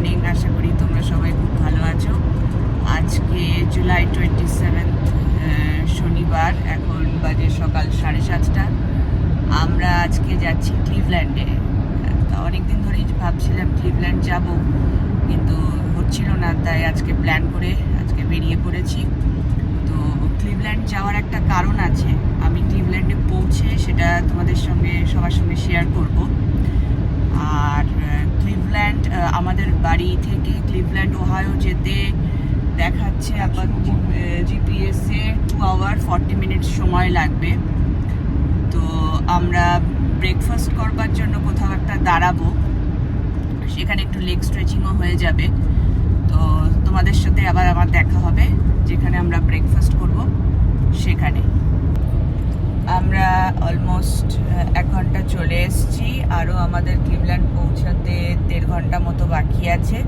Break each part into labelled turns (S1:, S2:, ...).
S1: Morning. আশা করি তোমরা সবাই খুব ভালো আছো। আজকে জুলাই 27, শনিবার। এখন বাজে সকাল 7:30। আমরা আজকে যাচ্ছি ক্লিভল্যান্ডে। অনেকদিন ধরেই ভাবছিলাম ক্লিভল্যান্ড যাব, কিন্তু হচ্ছিল না, তাই আজকে প্ল্যান করে আজকে বেরিয়ে পড়েছি। তো ক্লিভল্যান্ড যাওয়ার একটা কারণ আছে, আমি ক্লিভল্যান্ডে পৌঁছে সেটা তোমাদের সঙ্গে সবার সঙ্গে শেয়ার করব। আর ক্লিভল্যান্ড আমাদের বাড়ি থেকে ক্লিভল্যান্ড ওহাইও যেতে দেখাচ্ছে আপাতত জিপিএসে 2 আওয়ার 40 মিনিট সময় লাগবে। তো আমরা ব্রেকফাস্ট করবার জন্য কোথাও একটা দাঁড়াবো, সেখানে একটু লেগ স্ট্রেচিংও হয়ে যাবে। তো তোমাদের সাথে আবার আমার দেখা হবে যেখানে আমরা ব্রেকফাস্ট করব সেখানে। আমরা অলমোস্ট 1 ঘন্টা চলে এসেছি, আরও আমাদের ক্লিভল্যান্ড পৌঁছাতে 1.5 ঘন্টা মতো বাকি আছে।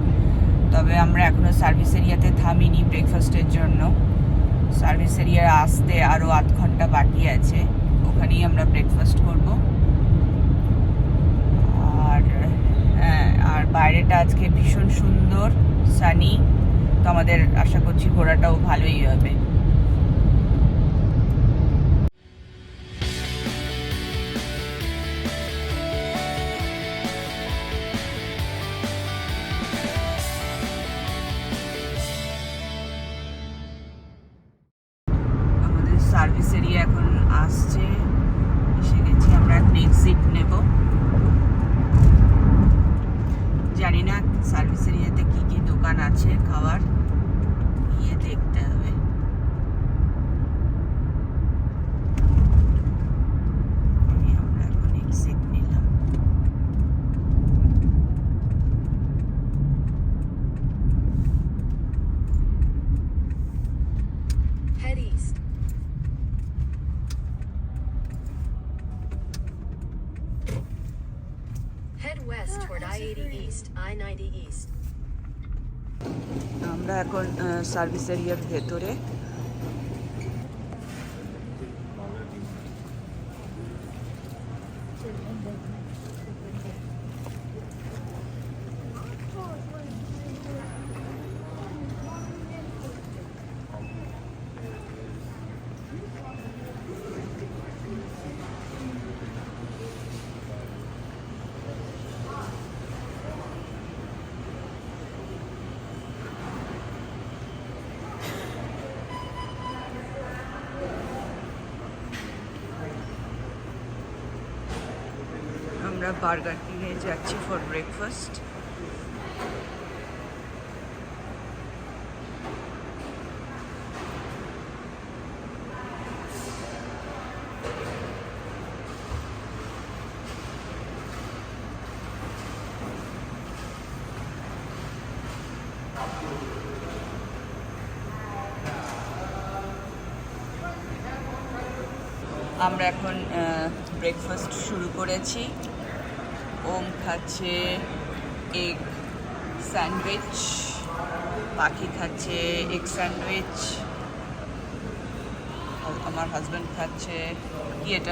S1: তবে আমরা এখনও সার্ভিস এরিয়াতে থামিনি ব্রেকফাস্টের জন্য। সার্ভিস এরিয়া আসতে আরও 8 ঘন্টা বাকি আছে, ওখানেই আমরা ব্রেকফাস্ট করব। আর বাইরেটা আজকে ভীষণ সুন্দর, সানি। তো আমাদের আশা করছি ঘোরাটাও ভালোই হবে। আমাদের সার্ভিস এরিয়া এখন আসছে, এসে গেছি। আমরা এখন এক্সিট নেব। জানি না সার্ভিস এরিয়াতে কি কি দোকান আছে খাবার, গিয়ে দেখতে হবে। আমরা এখন এক্সিট নিলাম।
S2: Head east. Head west toward I-80 East, I-90 East.
S1: আমরা এখন সার্ভিস এরিয়ার ভেতরে। আমরা বার্গার কিনে যাচ্ছি ফর ব্রেকফাস্ট। আমরা এখন ব্রেকফাস্ট শুরু করেছি। ওম খাচ্ছে এগ স্যান্ডউইচ, পাখি খাচ্ছে এগ স্যান্ডউইচ, আমার হাজব্যান্ড খাচ্ছে কি এটা,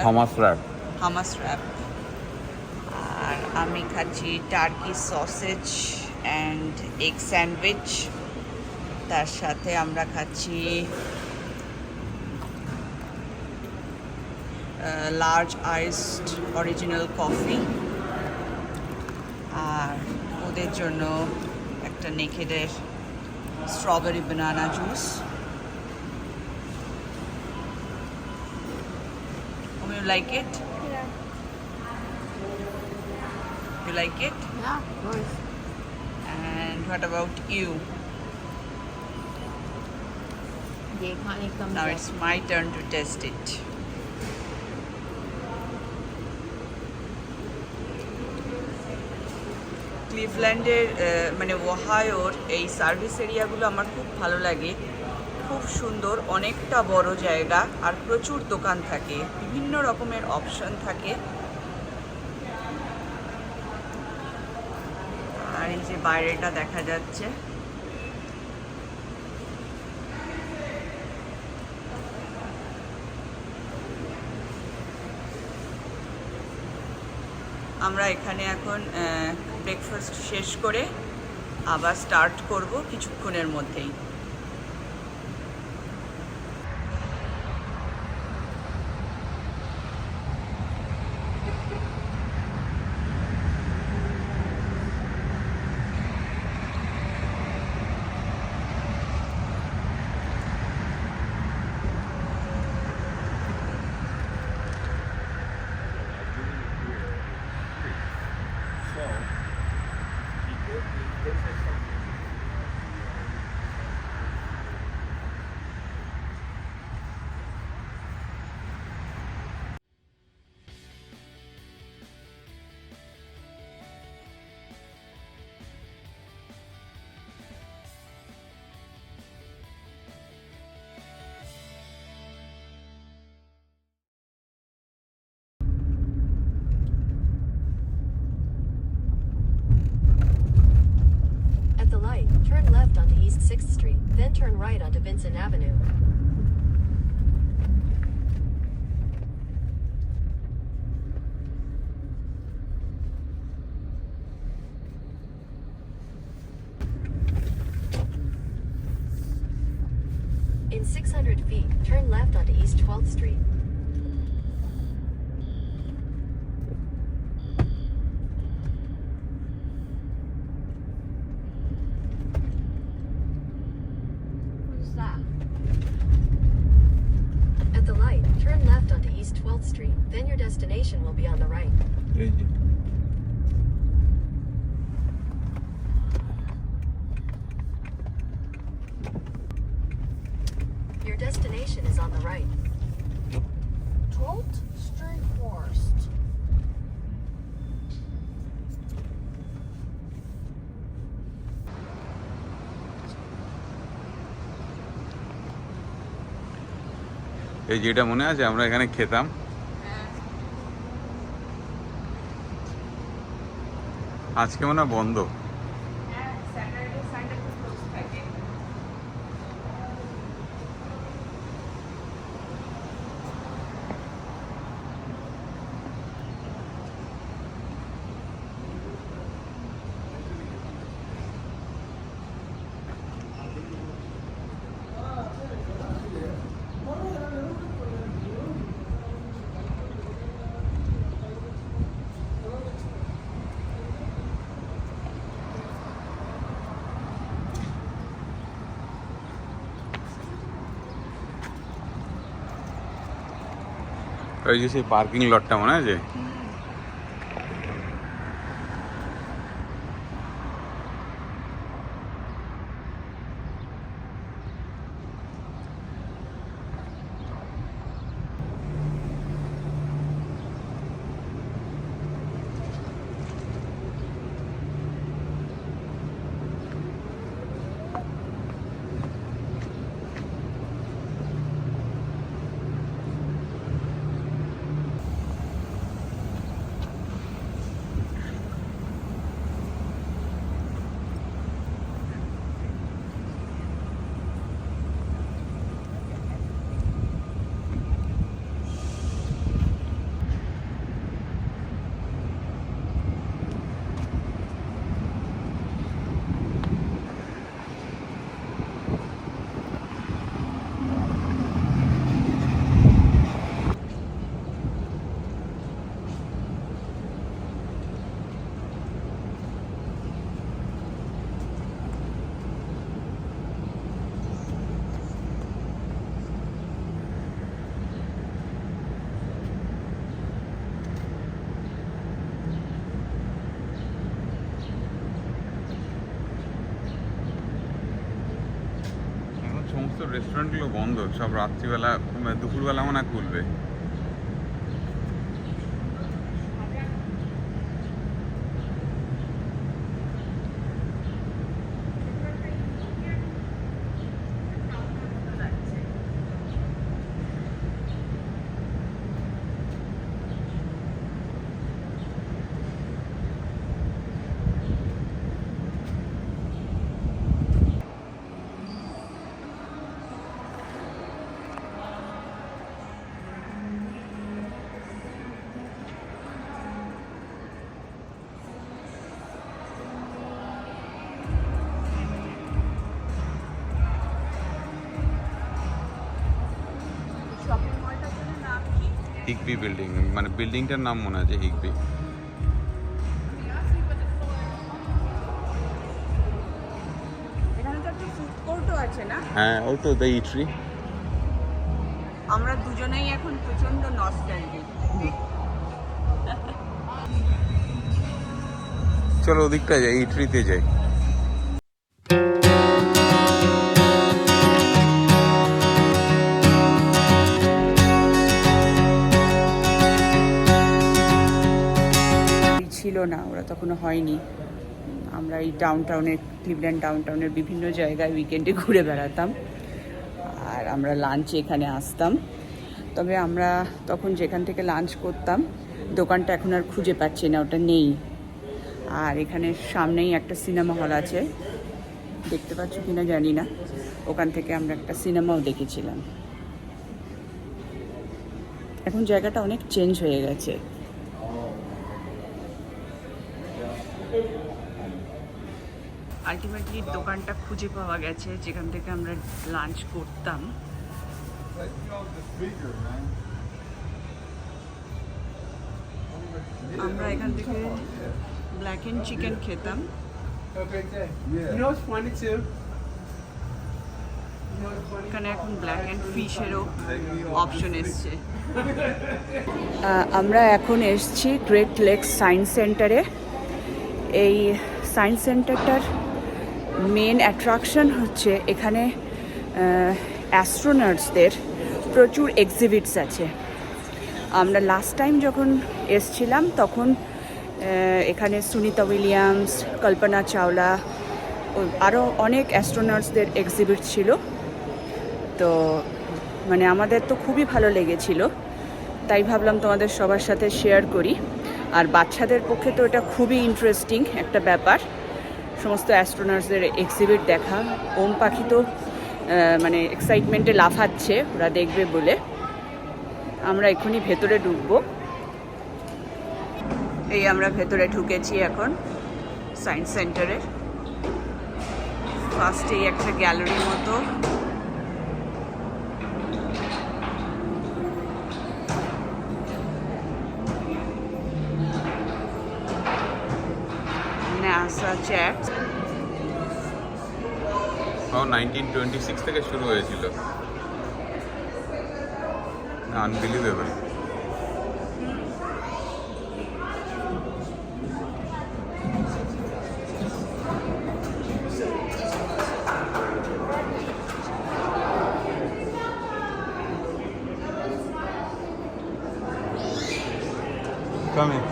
S1: হামাস র্যাপ। আর আমি খাচ্ছি turkey sausage and egg sandwich. তার সাথে আমরা খাচ্ছি লার্জ আইসড অরিজিনাল কফি। আর ওদের জন্য একটা নেকেডের strawberry banana juice. You like it?
S2: Yeah.
S1: You like it?
S2: Yeah, of course.
S1: And what about you?
S2: The iconic thumbs
S1: Now
S2: up.
S1: it's my turn to test it. ক্লিভল্যান্ডের মানে ওহাইওর এই service এরিয়াগুলো আমার খুব ভালো লাগে। খুব সুন্দর, অনেকটা বড় জায়গা, আর প্রচুর দোকান থাকে, বিভিন্ন রকমের অপশন থাকে। আর এই যে বাইরেটা দেখা যাচ্ছে, আমরা এখানে এখন ব্রেকফাস্ট শেষ করে আবার স্টার্ট করব কিছুক্ষণের মধ্যেই।
S2: At the light, turn left onto East 6th Street, then turn right onto Vincent Avenue. In 600 feet, turn left onto East 12th Street.
S3: What's that?
S2: At the light, turn left onto East 12th Street, then your destination will be on the right.
S4: এই যে
S2: Your destination is on the right.
S3: 12th Street Forest.
S4: এই যেটা মনে আছে আমরা এখানে খেতাম, আজকে মনে হয় বন্ধ।
S1: হ্যাঁ, স্যাটারডে সানডে তো ক্লোজ থাকে।
S4: ওই যে সেই পার্কিং লটটা মনে আছে? সমস্ত রেস্টুরেন্টগুলো বন্ধ, সব রাত্রিবেলা দুপুরবেলা মনে হয় খুলবে। হিগবি বিল্ডিং, মানে বিল্ডিংটার নাম মনে আছে হিগবি।
S1: এখানে তো একটা ফুড কোর্টও আছে না?
S4: হ্যাঁ ওই তো দ্য ইটরি।
S1: আমরা দুজনেই এখন প্রচন্ড নস্টালজিক।
S4: চলো ওদিকটা যাই, ইটরিতে যাই।
S1: ছিল না, ওরা তখনও হয়নি। আমরা এই ডাউনটাউনের, ক্লিভল্যান্ড ডাউনটাউনের বিভিন্ন জায়গায় উইকেন্ডে ঘুরে বেড়াতাম, আর আমরা লাঞ্চে এখানে আসতাম। তবে আমরা তখন যেখান থেকে লাঞ্চ করতাম দোকানটা এখন আর খুঁজে পাচ্ছি না, ওটা নেই। আর এখানে সামনেই একটা সিনেমা হল আছে, দেখতে পাচ্ছ কিনা জানি না, ওখান থেকে আমরা একটা সিনেমাও দেখেছিলাম। এখন জায়গাটা অনেক চেঞ্জ হয়ে গেছে। আলটিমেটলি দোকানটা খুঁজে পাওয়া গেছে যেখান থেকে আমরা লাঞ্চ করতাম। আমরা এখান থেকে ব্ল্যাক এন্ড চিকেন খেতাম। এখানে এখন ব্ল্যাক এন্ড ফিশেরও অপশন এসছে। আমরা এখন এসছি গ্রেট লেকস সায়েন্স সেন্টারে। এই সায়েন্স সেন্টারটার মেন অ্যাট্রাকশন হচ্ছে এখানে অ্যাস্ট্রোনটসদের প্রচুর এক্সিবিটস আছে। আমরা লাস্ট টাইম যখন এসছিলাম তখন এখানে সুনিতা উইলিয়ামস, কল্পনা চাওলা, আরও অনেক অ্যাস্ট্রোনটসদের এক্সিবিট ছিল। তো মানে আমাদের তো খুবই ভালো লেগেছিল, তাই ভাবলাম তোমাদের সবার সাথে শেয়ার করি। আর বাচ্চাদের পক্ষে তো এটা খুবই ইন্টারেস্টিং একটা ব্যাপার, সমস্ত অ্যাস্ট্রোনটসদের এক্সিবিট দেখা। ওম পাখি তো মানে এক্সাইটমেন্টে লাফাচ্ছে ওরা দেখবে বলে। আমরা এখনই ভেতরে ঢুকবো। এই আমরা ভেতরে ঢুকেছি এখন সায়েন্স সেন্টারের। ফার্স্টেই একটা গ্যালারির মতো, NASA চ্যাট।
S4: 1926 থেকে শুরু হয়েছিল। আনবিলিভেবল। Come in.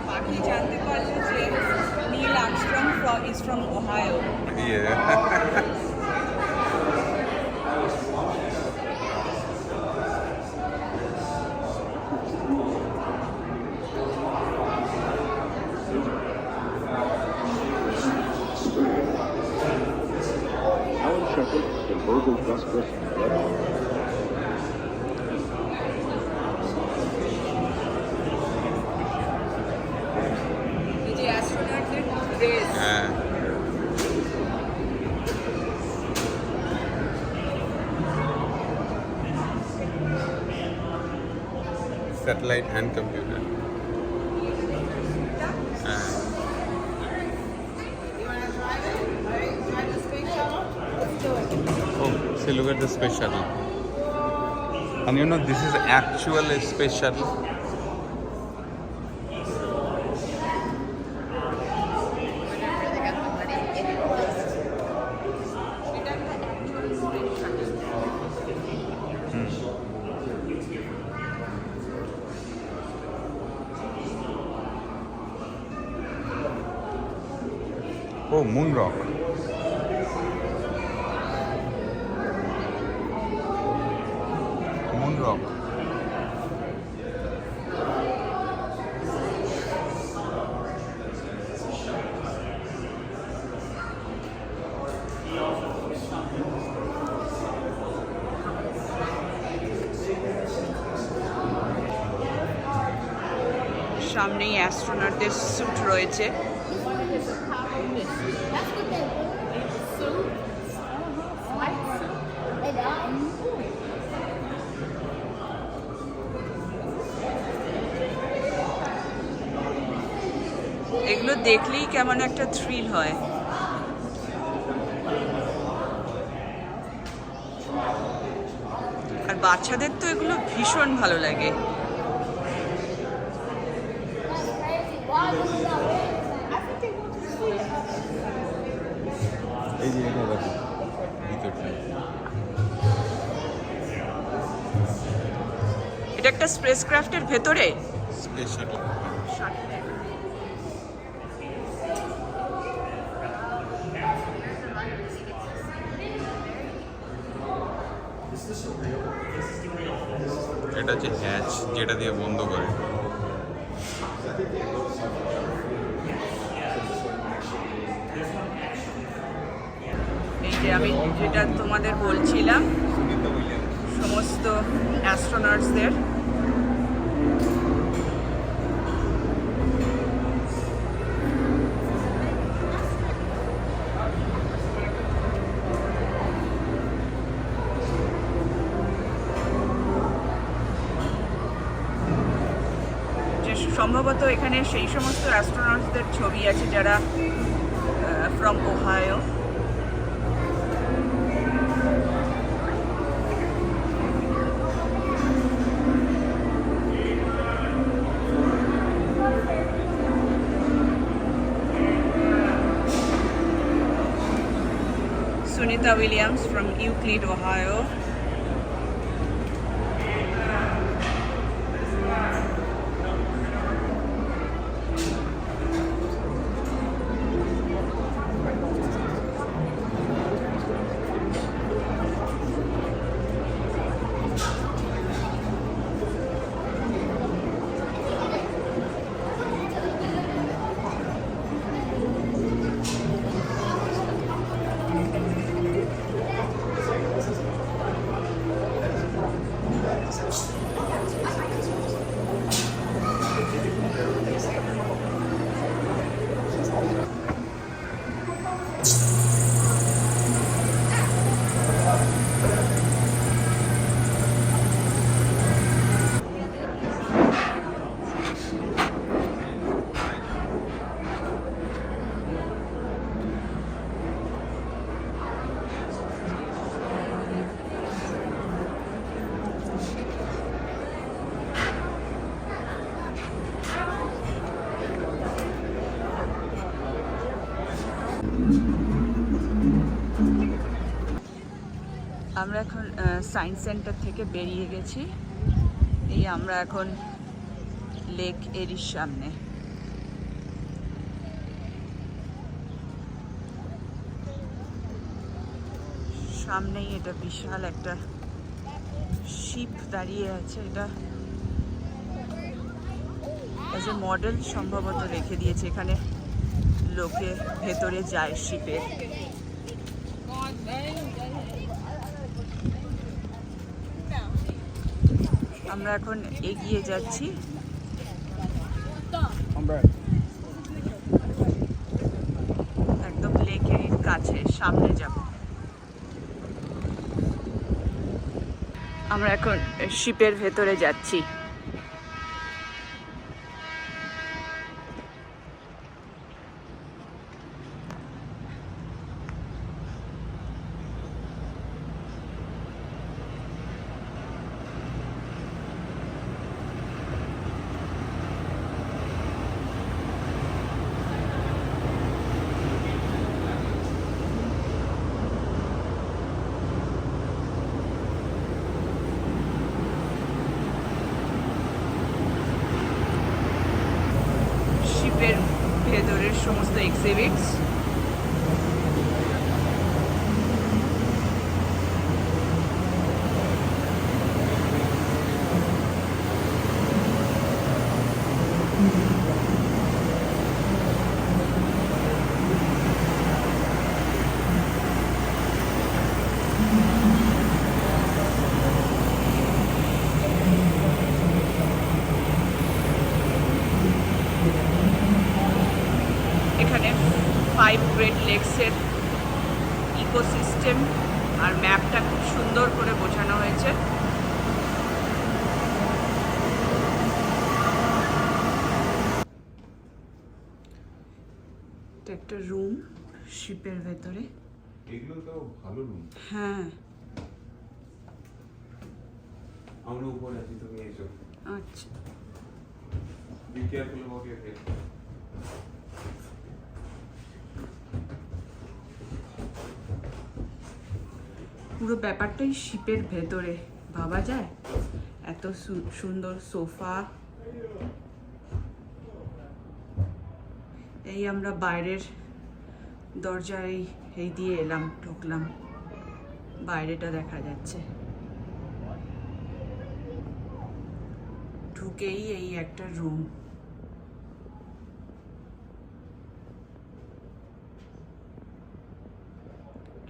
S1: পাখি জানতে পারলো যে Neil Armstrong is from Ohio.
S4: Yeah.
S5: Alan Shepard and Virgil Gus Grissom.
S1: এই যে অ্যাস্ট্রোনটদের ড্রেস,
S4: হ্যাঁ স্যাটেলাইট অ্যান্ড কম্পিউটার। হ্যাঁ Oh, see, look at the space shuttle. And you know, this is actual space shuttle. Oh, moon rock. Moon rock.
S1: সামনেই অ্যাস্ট্রোনটদের sweet রয়েছে।
S3: That's what they wear. Suits.
S1: দেখলেই কেমন একটা thrill হয়। আর বাচ্চাদের তো এগুলো ভীষণ ভালো লাগে।
S4: এই যে এটা দেখো ভিতরটা।
S1: এটা একটা স্পেস ক্রাফটের ভেতরে
S4: স্পেস শাটল। এটা হচ্ছে হ্যাচ, যেটা দিয়ে বন্ধ করে।
S1: এই যে আমি যেটা তোমাদের বলছিলাম, সমস্ত অ্যাস্ট্রোনটসদের সম্ভবত এখানে সেই সমস্ত অ্যাস্ট্রোনটসদের ছবি আছে যারা from Ohio. Sunita Williams from Euclid, Ohio. আমরা এখন সায়েন্স সেন্টার থেকে বেরিয়ে গেছি। এই আমরা এখন লেক এরির সামনে। সামনেই এটা বিশাল একটা শিপ দাঁড়িয়ে আছে। এটা এজ এ মডেল সম্ভবত রেখে দিয়েছে, এখানে লোকে ভেতরে যায় শিপে। আমরা এখন এগিয়ে যাচ্ছি। একদম লেকের কাছে সামনে যাব। আমরা এখন শিপের ভেতরে যাচ্ছি। শিপের ভেতরের সমস্ত এক্সিবিটস। এখানে 5 গ্রেট লেকসের ইকোসিস্টেম আর ম্যাপটা খুব সুন্দর করে বোঝানো হয়েছে। একটা রুম শিপের ভেতরে।
S4: এগুলো তো ভালো রুম।
S1: হ্যাঁ
S4: আমরা উপরে আছি, তুমি এসো।
S1: আচ্ছা,
S4: be careful about your head.
S1: পুরো ব্যাপারটাই শিপের ভেতরে, ভাবা যায় এত সুন্দর সোফা। এই আমরা বাইরের দরজায় এই দিয়ে এলাম, ঢুকলাম, বাইরেটা দেখা যাচ্ছে। ঢুকেই এই একটা রুম।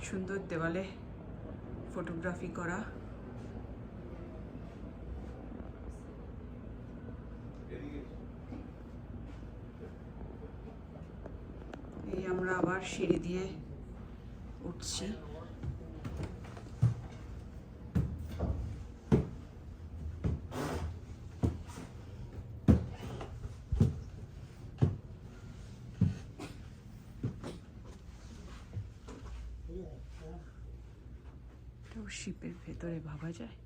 S1: সুন্দর দেওয়ালে ফটোগ্রাফি করা। এই আমরা আবার সিঁড়ি দিয়ে উঠছি। এটাও শিপের ভেতরে, ভাবা যায়।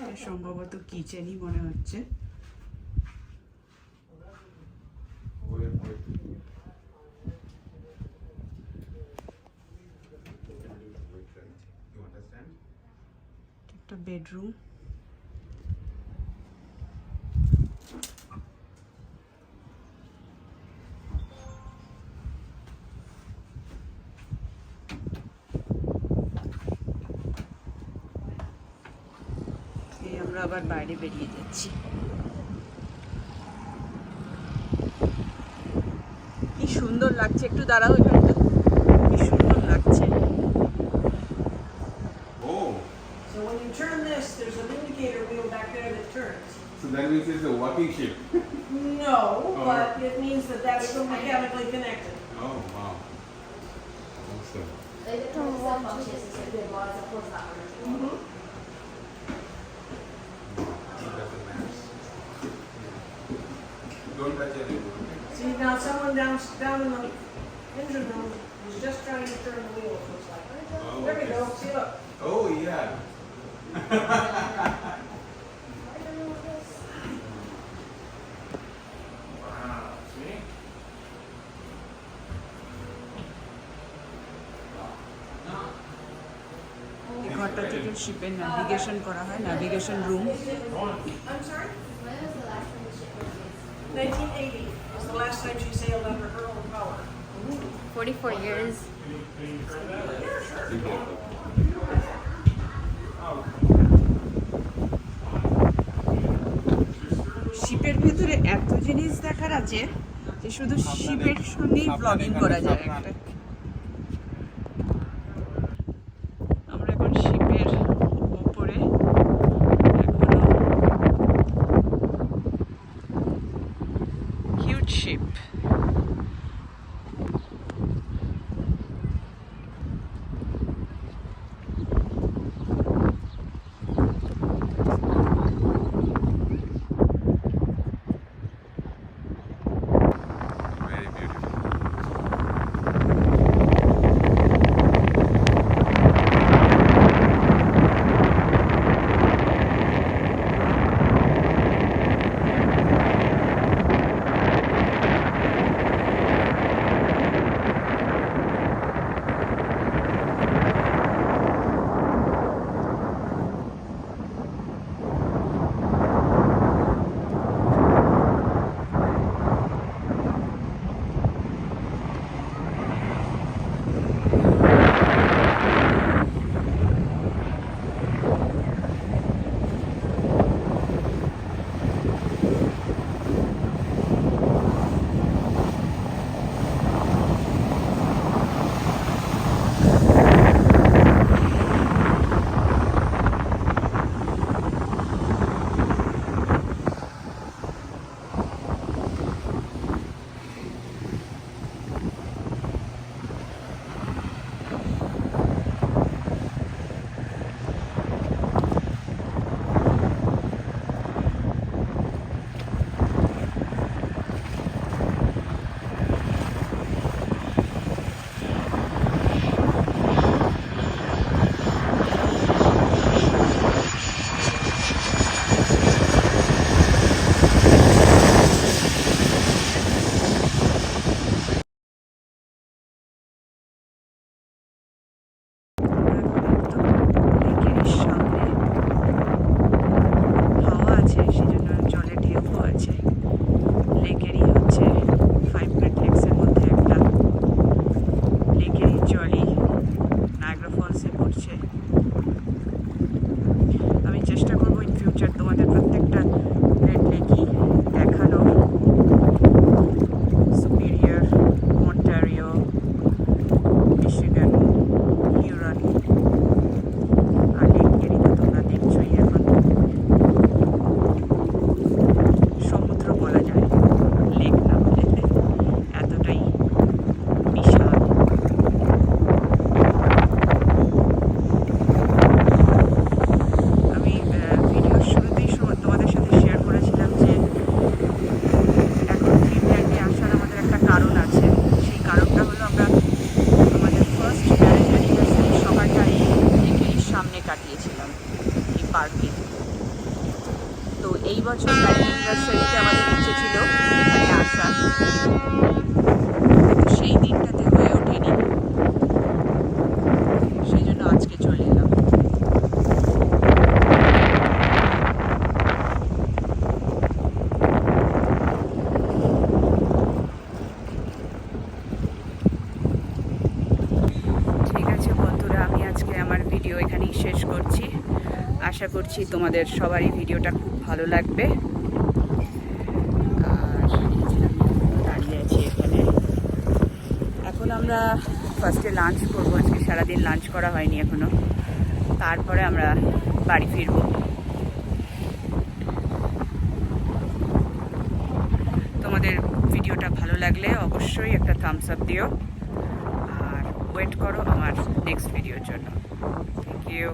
S1: এটা সম্ভবত কিচেনই মনে হচ্ছে। একটা বেডরুম। এই আমরা আবার বাইরে বেরিয়ে যাচ্ছি। কি সুন্দর লাগছে, একটু দাঁড়াও, এখানটা কি সুন্দর লাগছে।
S4: Oh,
S6: So when you turn this, there's an indicator wheel back there that turns.
S4: so that means it's a walking ship.
S6: No, but it means that that's mechanically connected.
S4: Oh, wow. Awesome. Don't touch anything.
S6: See, now someone down in the engine room is just trying to turn the wheel, it looks like.
S4: Oh,
S6: There we
S4: okay.
S6: go, see, look.
S4: Oh, yeah. Wow. See?
S1: এই ঘরটা থেকে শিপের navigation করা হয়, navigation room.
S6: I'm sorry? 1980 was the last time she sailed under her own power.
S3: 44 years.
S1: শিপের ভেতরে এত জিনিস দেখার আছে যে শুধু শিপের সঙ্গেই ব্লগিং করা যায় একটা। আমরা এখন শিপের উপরে, এখনো হিউজ শিপ।
S4: Very beautiful.
S1: এই বছর ব্যারেল ইউনিভার্সারিতে আমাদের ইচ্ছে ছিল এখানে আসা, সেই দিনটাতে হয়ে ওঠেনি, সেই জন্য আজকে চলে এলাম। ঠিক আছে বন্ধুরা, আমি আজকে আমার ভিডিও এখানেই শেষ করছি। আশা করছি তোমাদের সবারই ভিডিওটা খুব ভালো লাগবে। আর দাঁড়িয়ে আছি এখানে, এখন আমরা ফার্স্টে লাঞ্চ করবো। আজকে সারাদিন লাঞ্চ করা হয়নি এখনো, তারপরে আমরা বাড়ি ফিরবো। তোমাদের ভিডিওটা ভালো লাগলে অবশ্যই একটা থামস আপ দিও, আর ওয়েট করো আমার নেক্সট ভিডিওর জন্য। Thank you.